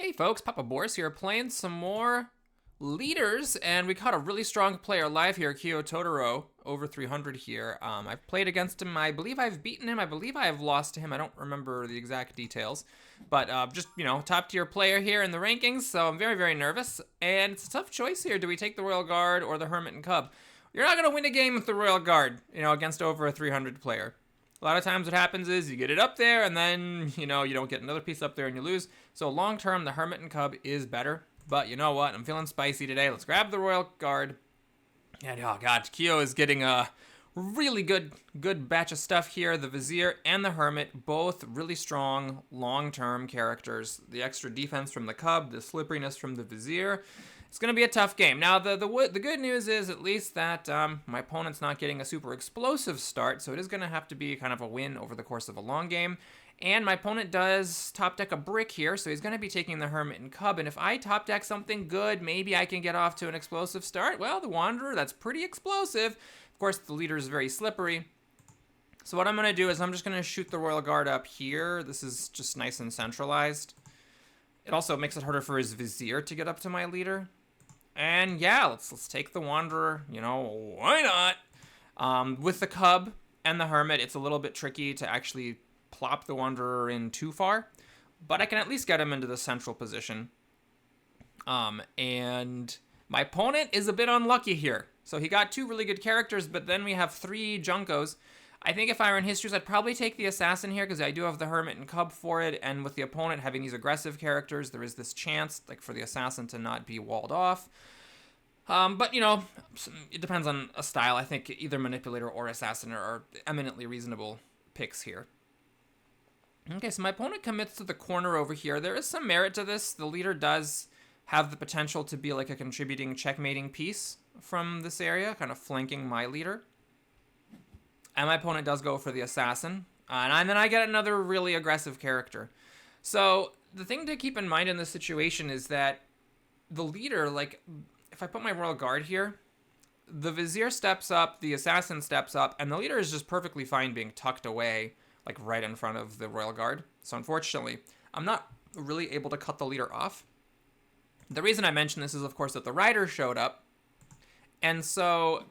Hey folks, Papa Boris here playing some more leaders, and we caught a really strong player live here, Kyo Totoro, over 300 here. I've played against him, I believe I've beaten him, I believe I have lost to him, I don't remember the exact details. But just, top tier player here in the rankings, so I'm very, very nervous. And it's a tough choice here, do we take the Royal Guard or the Hermit and Cub? You're not going to win a game with the Royal Guard, against over a 300 player. A lot of times what happens is you get it up there and then, you don't get another piece up there and you lose. So long term, the Hermit and Cub is better. But you know what? I'm feeling spicy today. Let's grab the Royal Guard. And oh god, Kyo is getting a really good batch of stuff here. The Vizier and the Hermit, both really strong long-term characters. The extra defense from the Cub, the slipperiness from the Vizier. It's going to be a tough game. Now, the good news is at least that my opponent's not getting a super explosive start, so it is going to have to be kind of a win over the course of a long game. And my opponent does top deck a brick here, so he's going to be taking the Hermit and Cub. And if I top deck something good, maybe I can get off to an explosive start. Well, the Wanderer, that's pretty explosive. Of course, the leader is very slippery. So what I'm going to do is I'm just going to shoot the Royal Guard up here. This is just nice and centralized. It also makes it harder for his Vizier to get up to my leader. And yeah, let's take the Wanderer, why not? With the Cub and the Hermit, it's a little bit tricky to actually plop the Wanderer in too far, but I can at least get him into the central position. And my opponent is a bit unlucky here. So he got two really good characters, but then we have three Junkos. I think if I were in histories, I'd probably take the Assassin here because I do have the Hermit and Cub for it, and with the opponent having these aggressive characters, there is this chance for the Assassin to not be walled off. But, it depends on a style. I think either Manipulator or Assassin are eminently reasonable picks here. Okay, so my opponent commits to the corner over here. There is some merit to this. The leader does have the potential to be like a contributing checkmating piece from this area, kind of flanking my leader. And my opponent does go for the Assassin. And then I get another really aggressive character. So the thing to keep in mind in this situation is that the leader, if I put my Royal Guard here, the Vizier steps up, the Assassin steps up, and the leader is just perfectly fine being tucked away, right in front of the Royal Guard. So unfortunately, I'm not really able to cut the leader off. The reason I mention this is, of course, that the Rider showed up. And so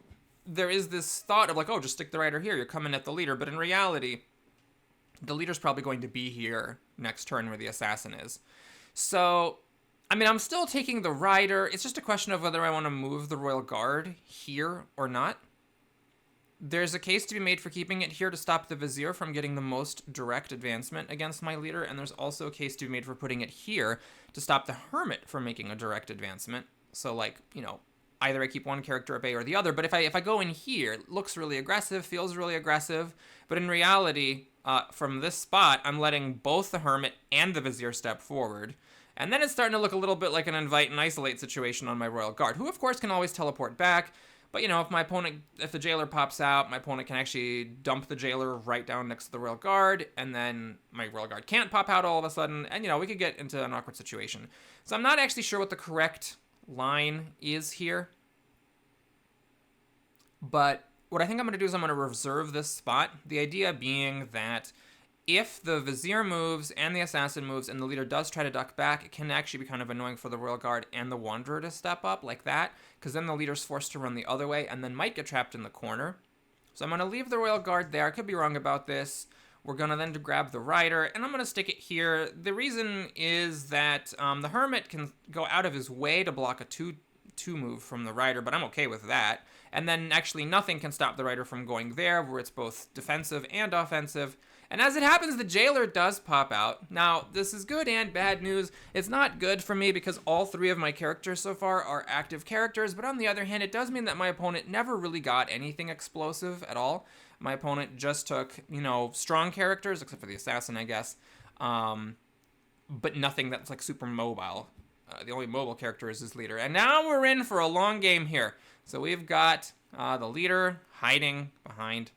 there is this thought of oh, just stick the Rider here, you're coming at the leader. But in reality, the leader's probably going to be here next turn where the Assassin is. So, I'm still taking the Rider. It's just a question of whether I want to move the Royal Guard here or not. There's a case to be made for keeping it here to stop the Vizier from getting the most direct advancement against my leader, and there's also a case to be made for putting it here to stop the Hermit from making a direct advancement. So, either I keep one character at bay or the other, but if I go in here, it looks really aggressive, feels really aggressive, but in reality, from this spot, I'm letting both the Hermit and the Vizier step forward. And then it's starting to look a little bit like an invite and isolate situation on my Royal Guard, who of course can always teleport back. But if the Jailer pops out, my opponent can actually dump the Jailer right down next to the Royal Guard, and then my Royal Guard can't pop out all of a sudden, and we could get into an awkward situation. So I'm not actually sure what the correct line is here. But what I think I'm going to do is I'm going to reserve this spot. The idea being that if the Vizier moves and the Assassin moves and the leader does try to duck back, it can actually be kind of annoying for the Royal Guard and the Wanderer to step up like that, because then the leader's forced to run the other way and then might get trapped in the corner. So I'm going to leave the Royal Guard there. I could be wrong about this. We're going to then grab the Rider, and I'm going to stick it here. The reason is that the Hermit can go out of his way to block a 2 move from the Rider, but I'm okay with that. And then actually nothing can stop the Rider from going there, where it's both defensive and offensive. And as it happens, the Jailer does pop out. Now, this is good and bad news. It's not good for me because all three of my characters so far are active characters, but on the other hand, it does mean that my opponent never really got anything explosive at all. My opponent just took, strong characters, except for the Assassin, I guess, but nothing that's super mobile. The only mobile character is his leader. And now we're in for a long game here. So we've got the leader hiding behind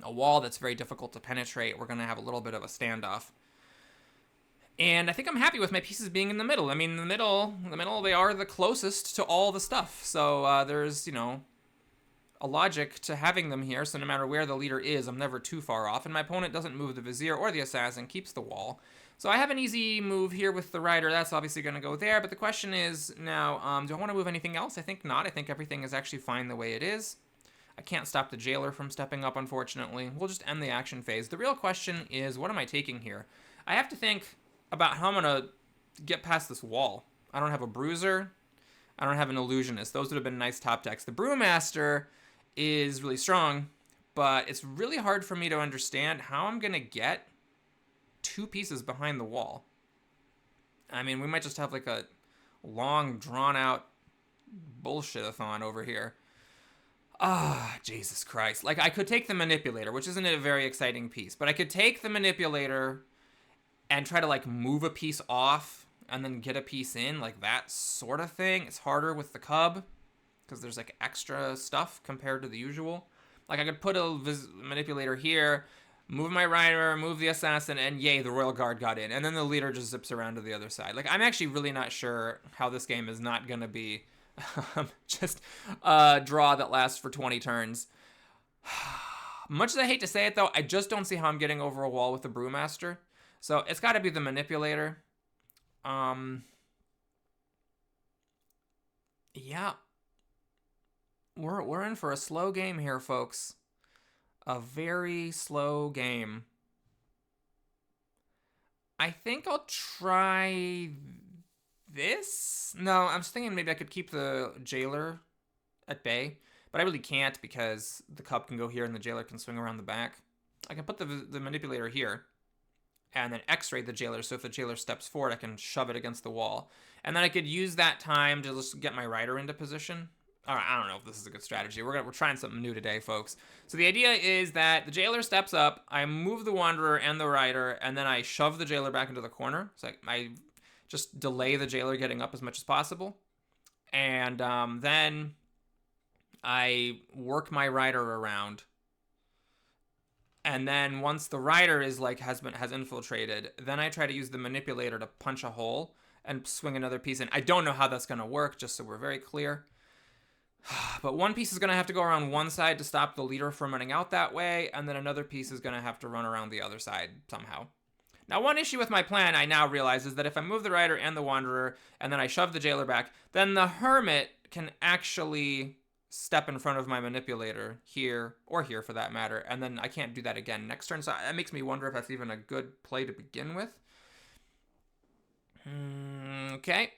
a wall that's very difficult to penetrate. We're going to have a little bit of a standoff. And I think I'm happy with my pieces being in the middle. In the middle, they are the closest to all the stuff. So there's, a logic to having them here. So no matter where the leader is, I'm never too far off. And my opponent doesn't move the Vizier or the Assassin, keeps the wall. So I have an easy move here with the rider. That's obviously going to go there. But the question is now, do I want to move anything else? I think not. I think everything is actually fine the way it is. I can't stop the jailer from stepping up, unfortunately. We'll just end the action phase. The real question is, what am I taking here? I have to think about how I'm going to get past this wall. I don't have a bruiser. I don't have an illusionist. Those would have been nice top decks. The brewmaster is really strong, but it's really hard for me to understand how I'm going to get 2 pieces behind the wall. I mean, we might just have like a long, drawn-out bullshit-a-thon over here. Jesus Christ. Like, I could take the manipulator, which isn't a very exciting piece, but I could take the manipulator and try to, like, move a piece off and then get a piece in, like that sort of thing. It's harder with the cub because there's, like, extra stuff compared to the usual. Like, I could put a manipulator here, move my rider, move the assassin, and yay, the royal guard got in. And then the leader just zips around to the other side. Like, I'm actually really not sure how this game is not going to be just a draw that lasts for 20 turns. Much as I hate to say it, though, I just don't see how I'm getting over a wall with the brewmaster. So it's got to be the manipulator. Yeah. We're in for a slow game here, folks. A very slow game. I think I'll try this. No, I'm just thinking maybe I could keep the jailer at bay, but I really can't because the cub can go here and the jailer can swing around the back. I can put the manipulator here and then x-ray the jailer, so if the jailer steps forward, I can shove it against the wall. And then I could use that time to just get my rider into position. All right, I don't know if this is a good strategy. We're trying something new today, folks. So the idea is that the jailer steps up, I move the wanderer and the rider, and then I shove the jailer back into the corner. So I just delay the jailer getting up as much as possible. And then I work my rider around. And then once the rider is like has infiltrated, then I try to use the manipulator to punch a hole and swing another piece in. I don't know how that's going to work, just so we're very clear. But one piece is going to have to go around one side to stop the leader from running out that way, and then another piece is going to have to run around the other side somehow. Now, one issue with my plan, I now realize, is that if I move the rider and the wanderer, and then I shove the jailer back, then the hermit can actually step in front of my manipulator here, or here for that matter, and then I can't do that again next turn. So that makes me wonder if that's even a good play to begin with. Okay.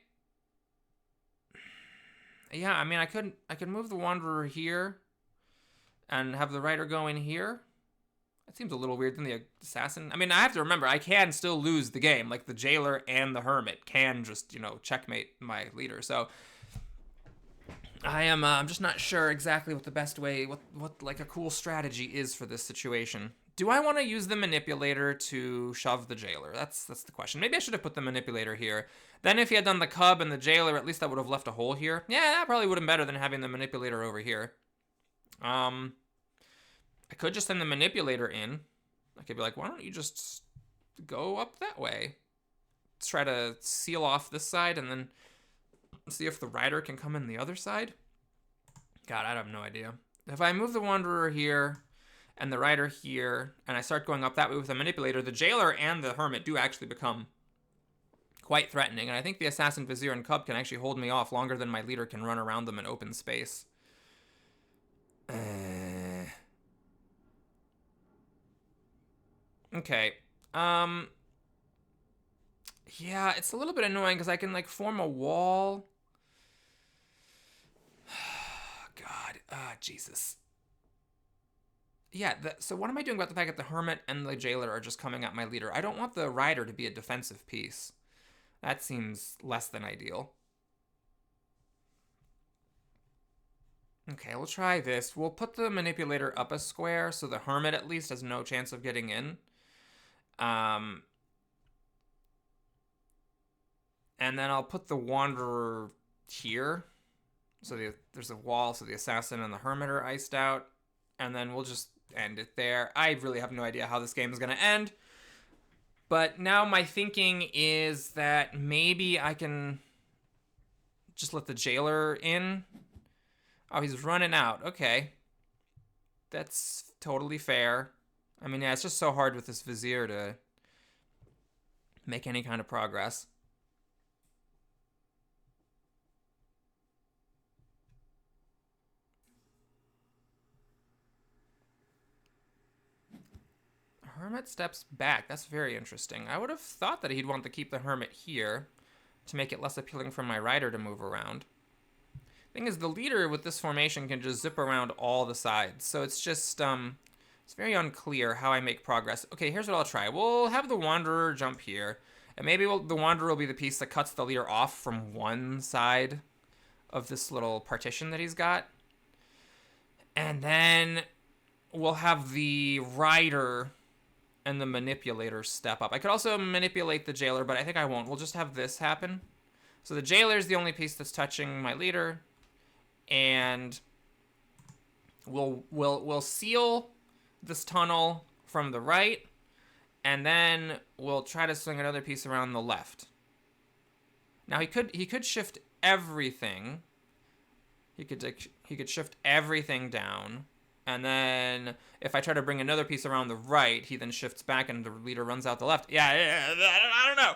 Yeah, I mean, I could move the wanderer here and have the rider go in here. That seems a little weird than the assassin. I mean, I have to remember, I can still lose the game. Like, the jailer and the hermit can just, checkmate my leader. So I'm just not sure exactly what the best way, what like a cool strategy is for this situation. Do I want to use the manipulator to shove the jailer? That's the question. Maybe I should have put the manipulator here. Then if he had done the cub and the jailer, at least that would have left a hole here. Yeah, that probably would have been better than having the manipulator over here. I could just send the manipulator in. I could be like, why don't you just go up that way? Let's try to seal off this side and then see if the rider can come in the other side. God, I have no idea. If I move the wanderer here and the rider here, and I start going up that way with the manipulator, the jailer and the hermit do actually become quite threatening. And I think the assassin, vizier, and cub can actually hold me off longer than my leader can run around them in open space. Okay. Yeah, it's a little bit annoying because I can, like, form a wall. God. Jesus. Yeah, so what am I doing about the fact that the hermit and the jailer are just coming at my leader? I don't want the rider to be a defensive piece. That seems less than ideal. Okay, we'll try this. We'll put the manipulator up a square so the hermit at least has no chance of getting in. And then I'll put the wanderer here. So there's a wall, so the assassin and the hermit are iced out. And then we'll just end it there. I really have no idea how this game is going to end. But now my thinking is that maybe I can just let the jailer in. Oh, he's running out. Okay. That's totally fair. I mean, yeah, it's just so hard with this vizier to make any kind of progress. Hermit steps back. That's very interesting. I would have thought that he'd want to keep the Hermit here to make it less appealing for my rider to move around. Thing is, the leader with this formation can just zip around all the sides. So it's just, it's very unclear how I make progress. Okay, here's what I'll try. We'll have the Wanderer jump here. And maybe the Wanderer will be the piece that cuts the leader off from one side of this little partition that he's got. And then we'll have the rider and the manipulator step up. I could also manipulate the jailer, but I think I won't. We'll just have this happen. So the jailer is the only piece that's touching my leader, and we'll seal this tunnel from the right, and then we'll try to swing another piece around the left. Now he could shift everything. He could shift everything down. And then if I try to bring another piece around the right, he then shifts back and the leader runs out the left. Yeah, I don't know.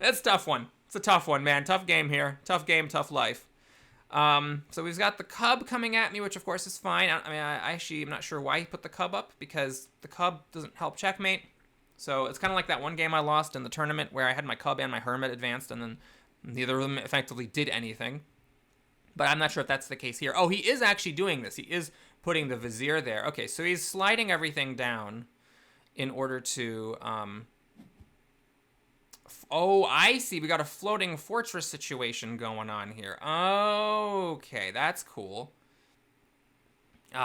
It's a tough one. It's a tough one, man. Tough game here. Tough game, tough life. So we've got the cub coming at me, which of course is fine. I actually am not sure why he put the cub up, because the cub doesn't help checkmate. So it's kind of like that one game I lost in the tournament where I had my cub and my hermit advanced, and then neither of them effectively did anything. But I'm not sure if that's the case here. Oh, he is actually doing this. He is putting the vizier there. Okay, so he's sliding everything down in order to... Oh, I see. We got a floating fortress situation going on here. Okay, that's cool.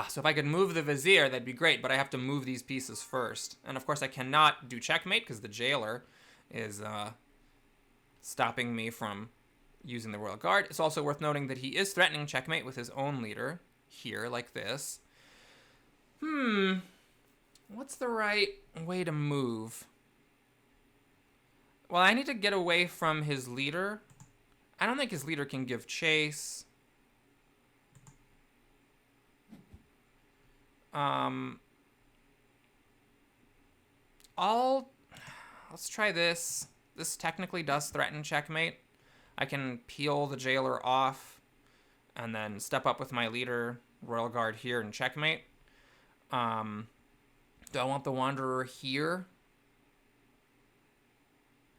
So if I could move the vizier, that'd be great, but I have to move these pieces first. And of course I cannot do checkmate because the jailer is stopping me from using the royal guard. It's also worth noting that he is threatening checkmate with his own leader here, like this. What's the right way to move? Well, I need to get away from his leader. I don't think his leader can give chase. Let's try this. This technically does threaten checkmate. I can peel the jailer off and then step up with my leader, royal guard here, and checkmate. Do I want the wanderer here?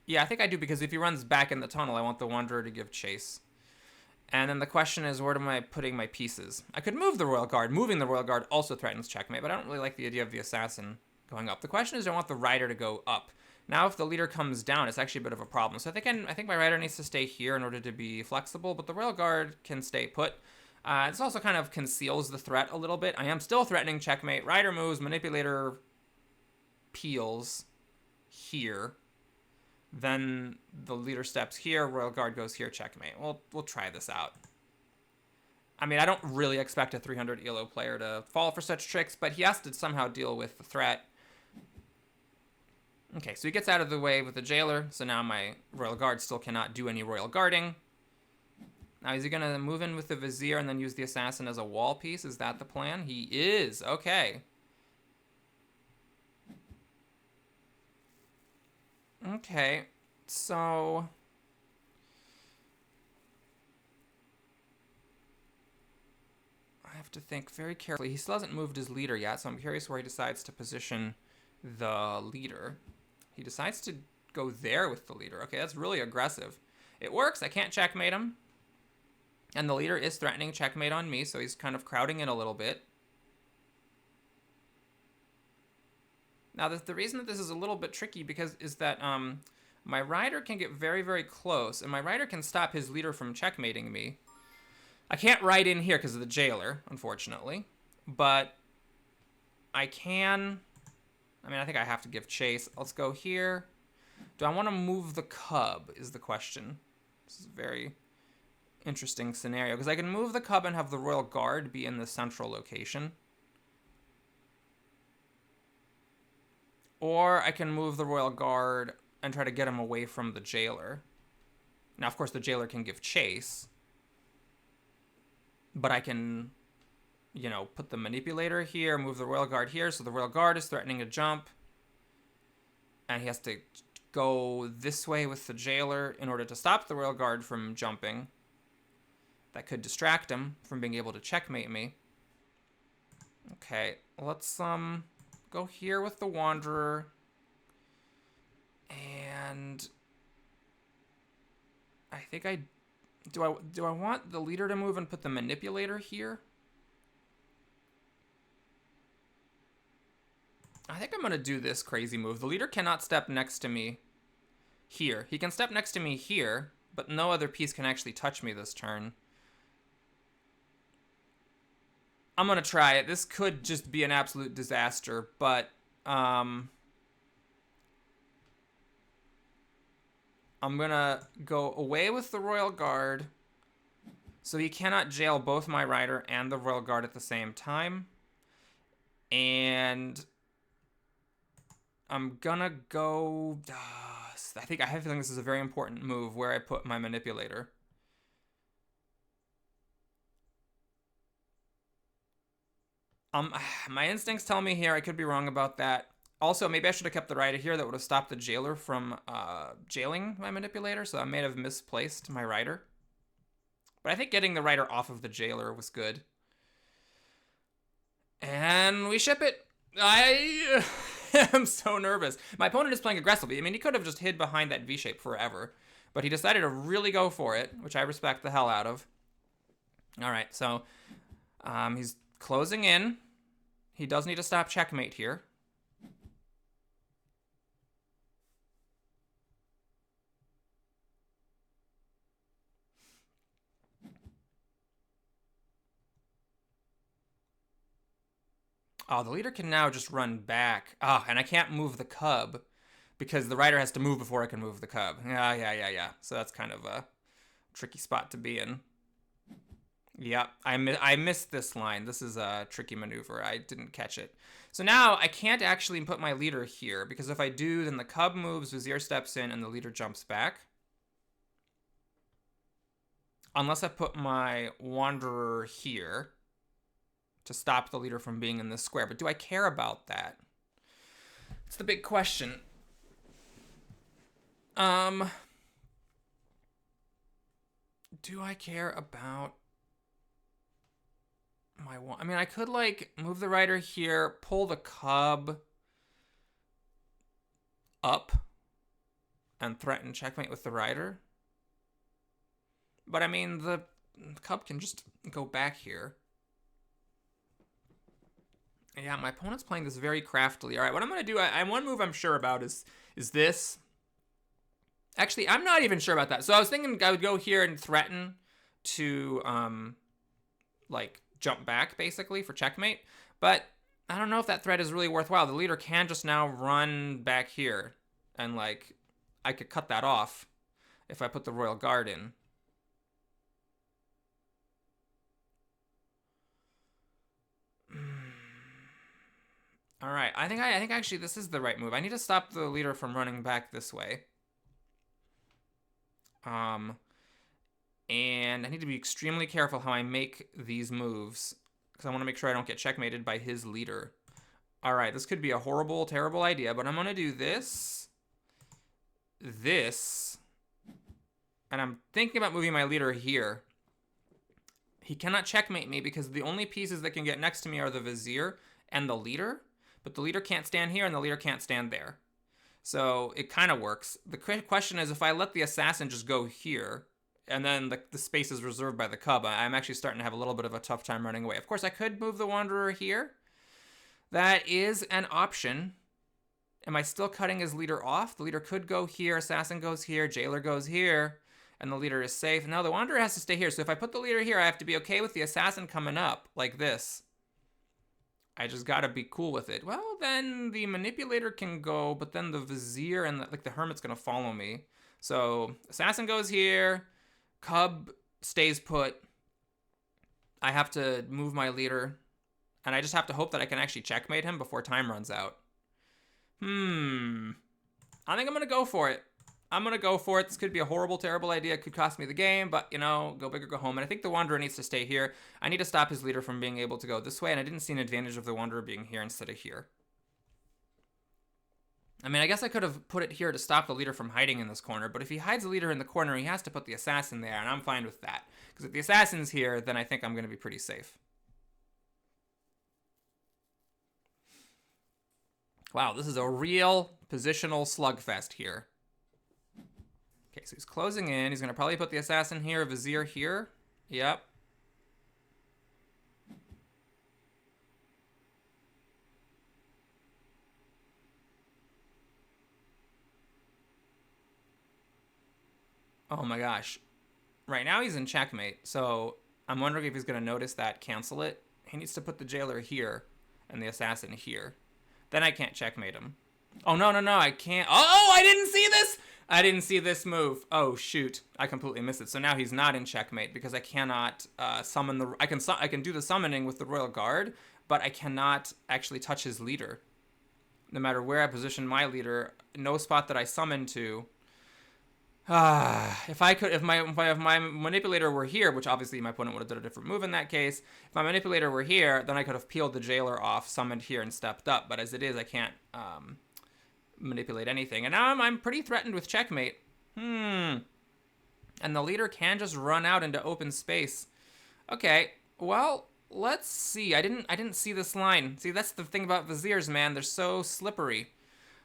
Yeah, I think I do, because if he runs back in the tunnel, I want the wanderer to give chase. And then the question is, where am I putting my pieces? I could move the royal guard. Moving the royal guard also threatens checkmate, but I don't really like the idea of the assassin going up. The question is, do I want the rider to go up? Now, if the leader comes down, it's actually a bit of a problem. So I think my rider needs to stay here in order to be flexible, but the royal guard can stay put. This also kind of conceals the threat a little bit. I am still threatening checkmate. Rider moves, manipulator peels here. Then the leader steps here, royal guard goes here, checkmate. We'll try this out. I mean, I don't really expect a 300 ELO player to fall for such tricks, but he has to somehow deal with the threat. Okay, so he gets out of the way with the jailer, so now my royal guard still cannot do any royal guarding. Now, is he going to move in with the vizier and then use the assassin as a wall piece? Is that the plan? He is. Okay. Okay, so... I have to think very carefully. He still hasn't moved his leader yet, so I'm curious where he decides to position the leader. He decides to go there with the leader. Okay, that's really aggressive. It works. I can't checkmate him. And the leader is threatening checkmate on me, so he's kind of crowding in a little bit. Now, the reason that this is a little bit tricky is that my rider can get very, very close, and my rider can stop his leader from checkmating me. I can't ride in here because of the jailer, unfortunately, but I can... I mean, I think I have to give chase. Let's go here. Do I want to move the cub is the question. This is a very interesting scenario, because I can move the cub and have the royal guard be in the central location. Or I can move the royal guard and try to get him away from the jailer. Now, of course, the jailer can give chase. But I can, you know, put the manipulator here, move the royal guard here, so the royal guard is threatening a jump. And he has to go this way with the jailer in order to stop the royal guard from jumping. That could distract him from being able to checkmate me. Okay, let's go here with the wanderer. And I think do I want the leader to move and put the manipulator here? I think I'm going to do this crazy move. The leader cannot step next to me here. He can step next to me here, but no other piece can actually touch me this turn. I'm going to try it. This could just be an absolute disaster, but I'm going to go away with the Royal Guard, so he cannot jail both my rider and the Royal Guard at the same time. And I'm going to go... I have a feeling this is a very important move where I put my manipulator. My instincts tell me here I could be wrong about that. Also, maybe I should have kept the rider here. That would have stopped the jailer from jailing my manipulator, so I may have misplaced my rider. But I think getting the rider off of the jailer was good. And we ship it. I am so nervous. My opponent is playing aggressively. I mean, he could have just hid behind that V-shape forever, but he decided to really go for it, which I respect the hell out of. All right, so he's closing in. He does need to stop checkmate here. Oh, the leader can now just run back. Ah, and I can't move the cub because the rider has to move before I can move the cub. Yeah. So that's kind of a tricky spot to be in. Yeah, I missed this line. This is a tricky maneuver. I didn't catch it. So now I can't actually put my leader here because if I do, then the cub moves, Vizier steps in, and the leader jumps back. Unless I put my wanderer here to stop the leader from being in this square. But do I care about that? It's the big question. Do I care about my one? I mean, I could like move the rider here, pull the cub up, and threaten checkmate with the rider. But I mean, the cub can just go back here. Yeah, my opponent's playing this very craftily. All right, what I'm going to do, one move I'm sure about is this. Actually, I'm not even sure about that. So I was thinking I would go here and threaten to, like, jump back, basically, for checkmate. But I don't know if that threat is really worthwhile. The leader can just now run back here. And, like, I could cut that off if I put the Royal Guard in. All right, I think actually this is the right move. I need to stop the leader from running back this way. And I need to be extremely careful how I make these moves because I want to make sure I don't get checkmated by his leader. All right, this could be a horrible, terrible idea, but I'm going to do this, and I'm thinking about moving my leader here. He cannot checkmate me because the only pieces that can get next to me are the Vizier and the leader, but the leader can't stand here and the leader can't stand there. So it kind of works. The question is if I let the assassin just go here, and then the space is reserved by the cub, I'm actually starting to have a little bit of a tough time running away. Of course, I could move the wanderer here. That is an option. Am I still cutting his leader off? The leader could go here, assassin goes here, jailer goes here, and the leader is safe. Now the wanderer has to stay here. So if I put the leader here, I have to be okay with the assassin coming up like this. I just gotta be cool with it. Well, then the manipulator can go, but then the Vizier and the hermit's gonna follow me. So assassin goes here, cub stays put. I have to move my leader, and I just have to hope that I can actually checkmate him before time runs out. I think I'm gonna go for it. This could be a horrible, terrible idea. It could cost me the game, but, you know, go big or go home. And I think the Wanderer needs to stay here. I need to stop his leader from being able to go this way, and I didn't see an advantage of the Wanderer being here instead of here. I mean, I guess I could have put it here to stop the leader from hiding in this corner, but if he hides the leader in the corner, he has to put the assassin there, and I'm fine with that. Because if the assassin's here, then I think I'm going to be pretty safe. Wow, this is a real positional slugfest here. Okay, so he's closing in. He's going to probably put the assassin here, vizier here. Yep. Oh my gosh. Right now he's in checkmate, so I'm wondering if he's going to notice that, cancel it. He needs to put the jailer here and the assassin here. Then I can't checkmate him. Oh, no, no, no, I can't. Oh, I didn't see this! I didn't see this move. Oh, shoot. I completely missed it. So now he's not in checkmate because I cannot summon the... I can do the summoning with the Royal Guard, but I cannot actually touch his leader. No matter where I position my leader, no spot that I summon to... if my manipulator were here, which obviously my opponent would have done a different move in that case. If my manipulator were here, then I could have peeled the jailer off, summoned here, and stepped up. But as it is, I can't manipulate anything. And now I'm pretty threatened with checkmate. And the leader can just run out into open space. Okay, well, let's see. I didn't see this line. See, that's the thing about viziers, man. They're so slippery.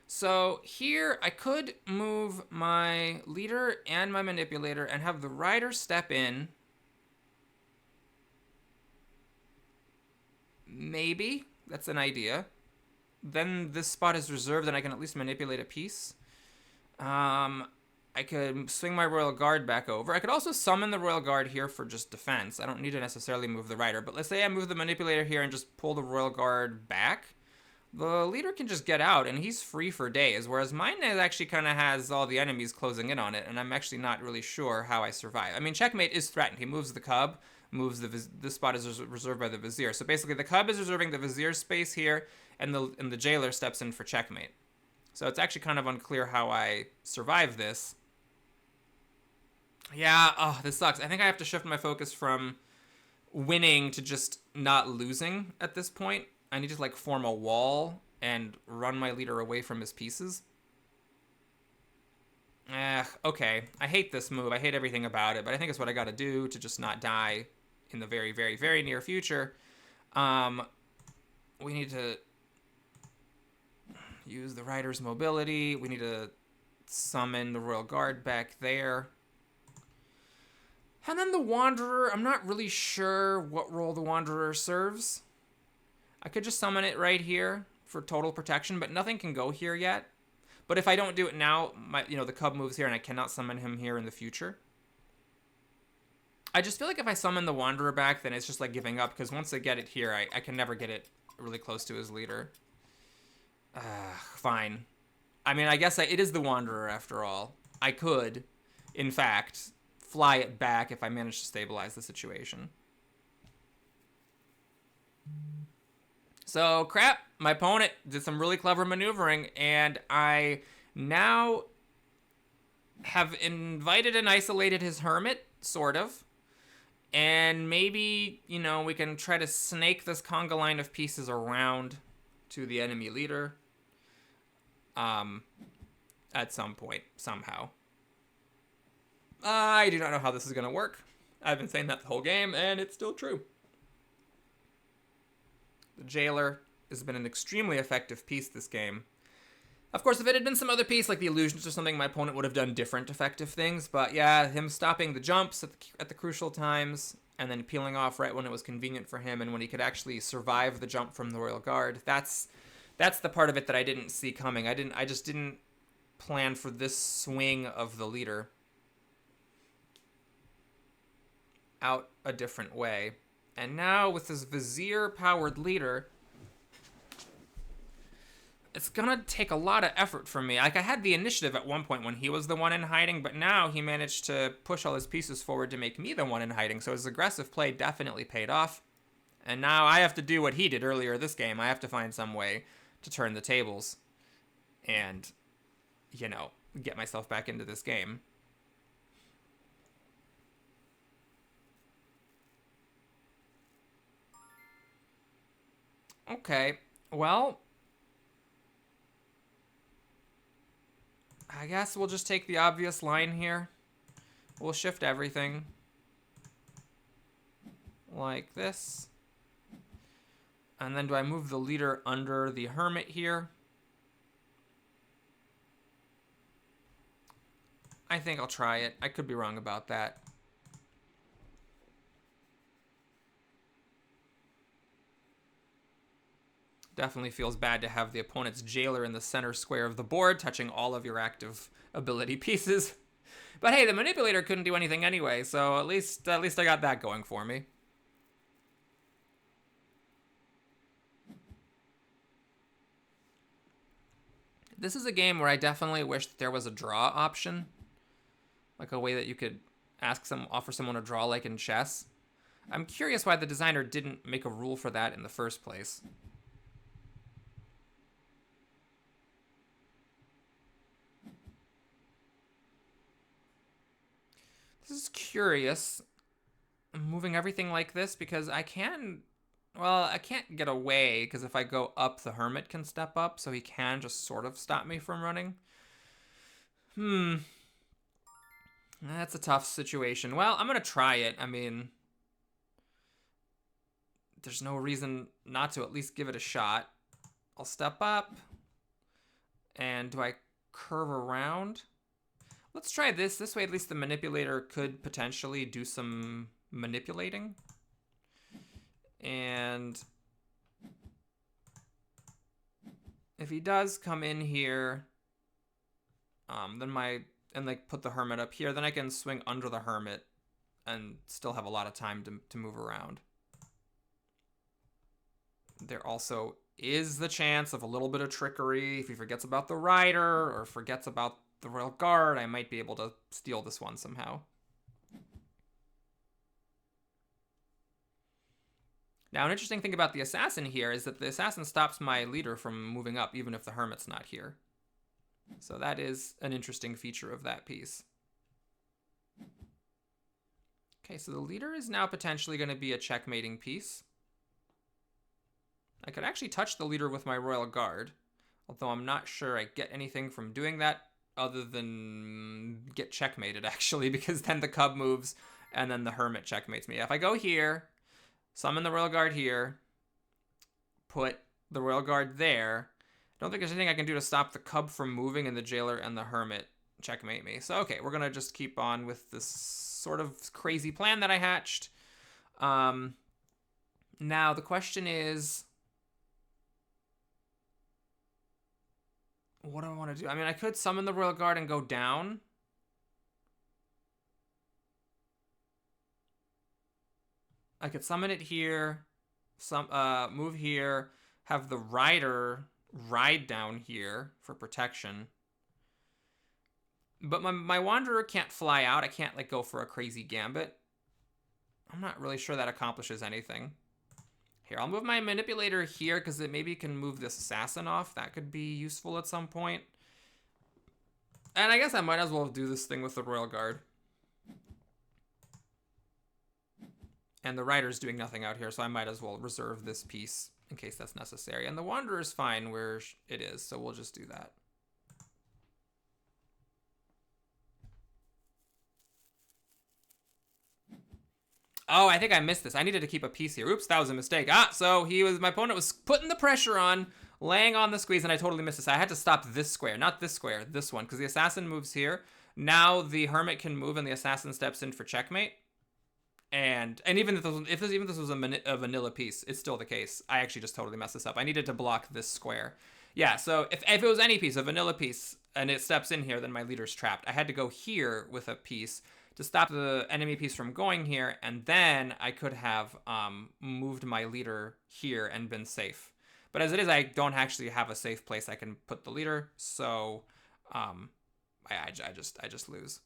So here I could move my leader and my manipulator and have the rider step in. Maybe. That's an idea. Then this spot is reserved and I can at least manipulate a piece. I could swing my Royal Guard back over. I could also summon the Royal Guard here for just defense. I don't need to necessarily move the rider. But let's say I move the manipulator here and just pull the Royal Guard back. The leader can just get out, and he's free for days, whereas mine actually kind of has all the enemies closing in on it, and I'm actually not really sure how I survive. I mean, checkmate is threatened. He moves the cub, moves this spot is reserved by the vizier. So basically, the cub is reserving the vizier's space here, and the jailer steps in for checkmate. So it's actually kind of unclear how I survive this. Yeah, oh, this sucks. I think I have to shift my focus from winning to just not losing at this point. I need to like form a wall and run my leader away from his pieces. Okay. I hate this move. I hate everything about it, but I think it's what I gotta do to just not die in the very, very, very near future. We need to use the rider's mobility. We need to summon the Royal Guard back there. And then the Wanderer, I'm not really sure what role the Wanderer serves. I could just summon it right here for total protection, but nothing can go here yet. But if I don't do it now, the cub moves here and I cannot summon him here in the future. I just feel like if I summon the Wanderer back, then it's just like giving up, because once I get it here, I can never get it really close to his leader. Fine. I mean, I guess it is the Wanderer after all. I could, in fact, fly it back if I manage to stabilize the situation. So, crap, my opponent did some really clever maneuvering, and I now have invited and isolated his hermit, sort of. And maybe, we can try to snake this conga line of pieces around to the enemy leader. At some point, somehow. I do not know how this is going to work. I've been saying that the whole game, and it's still true. The jailer has been an extremely effective piece this game. Of course, if it had been some other piece, like the illusions or something, my opponent would have done different effective things. But yeah, him stopping the jumps at the crucial times, and then peeling off right when it was convenient for him, and when he could actually survive the jump from the Royal Guard, that's the part of it that I didn't see coming. I just didn't plan for this swing of the leader out a different way. And now with this vizier-powered leader, it's gonna take a lot of effort from me. Like, I had the initiative at one point when he was the one in hiding, but now he managed to push all his pieces forward to make me the one in hiding, so his aggressive play definitely paid off. And now I have to do what he did earlier this game. I have to find some way to turn the tables and, get myself back into this game. Okay, well, I guess we'll just take the obvious line here. We'll shift everything. Like this. And then do I move the leader under the hermit here? I think I'll try it. I could be wrong about that. Definitely feels bad to have the opponent's jailer in the center square of the board, touching all of your active ability pieces. But hey, the manipulator couldn't do anything anyway, so at least I got that going for me. This is a game where I definitely wish there was a draw option. Like a way that you could offer someone a draw like in chess. I'm curious why the designer didn't make a rule for that in the first place. This is curious. I'm moving everything like this because I can't get away because if I go up, the hermit can step up, so he can just sort of stop me from running. That's a tough situation. Well, I'm going to try it. I mean, there's no reason not to at least give it a shot. I'll step up. And do I curve around? Let's try this. This way, at least the manipulator could potentially do some manipulating. And if he does come in here, then like put the hermit up here, then I can swing under the hermit and still have a lot of time to move around. There also is the chance of a little bit of trickery. If he forgets about the rider or forgets about the royal guard, I might be able to steal this one somehow. Now, an interesting thing about the assassin here is that the assassin stops my leader from moving up, even if the hermit's not here. So that is an interesting feature of that piece. Okay, so the leader is now potentially going to be a checkmating piece. I could actually touch the leader with my royal guard, although I'm not sure I get anything from doing that other than get checkmated, actually, because then the cub moves and then the hermit checkmates me. If I go here, summon the royal guard here, put the royal guard there, I don't think there's anything I can do to stop the cub from moving and the jailer and the hermit checkmate me. So, okay, we're going to just keep on with this sort of crazy plan that I hatched. Now, the question is, what do I want to do? I mean, I could summon the royal guard and go down. I could summon it here, move here, have the rider ride down here for protection. But my wanderer can't fly out. I can't like go for a crazy gambit. I'm not really sure that accomplishes anything. Here, I'll move my manipulator here because it maybe can move this assassin off. That could be useful at some point. And I guess I might as well do this thing with the royal guard. And the rider's doing nothing out here, so I might as well reserve this piece in case that's necessary. And the wanderer's fine where it is, so we'll just do that. Oh, I think I missed this. I needed to keep a piece here. Oops, that was a mistake. So my opponent was putting the pressure on, laying on the squeeze, and I totally missed this. I had to stop this square, not this square, this one, because the assassin moves here. Now the hermit can move, and the assassin steps in for checkmate. And even if this was a vanilla piece, it's still the case. I actually just totally messed this up. I needed to block this square. Yeah, so if it was any piece, a vanilla piece, and it steps in here, then my leader's trapped. I had to go here with a piece to stop the enemy piece from going here, and then I could have moved my leader here and been safe. But as it is, I don't actually have a safe place I can put the leader, so I just lose.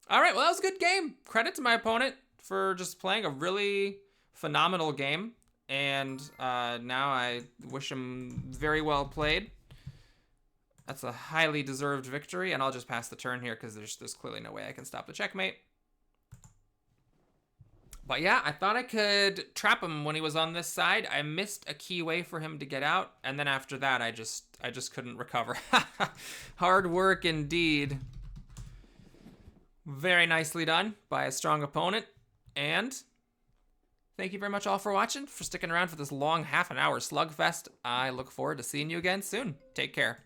All right, well, that was a good game. Credit to my opponent for just playing a really phenomenal game, and now I wish him very well played. That's a highly deserved victory, and I'll just pass the turn here because there's clearly no way I can stop the checkmate. But yeah, I thought I could trap him when he was on this side. I missed a key way for him to get out, and then after that, I just couldn't recover. Hard work indeed. Very nicely done by a strong opponent. And thank you very much all for watching, for sticking around for this long half an hour slugfest. I look forward to seeing you again soon. Take care.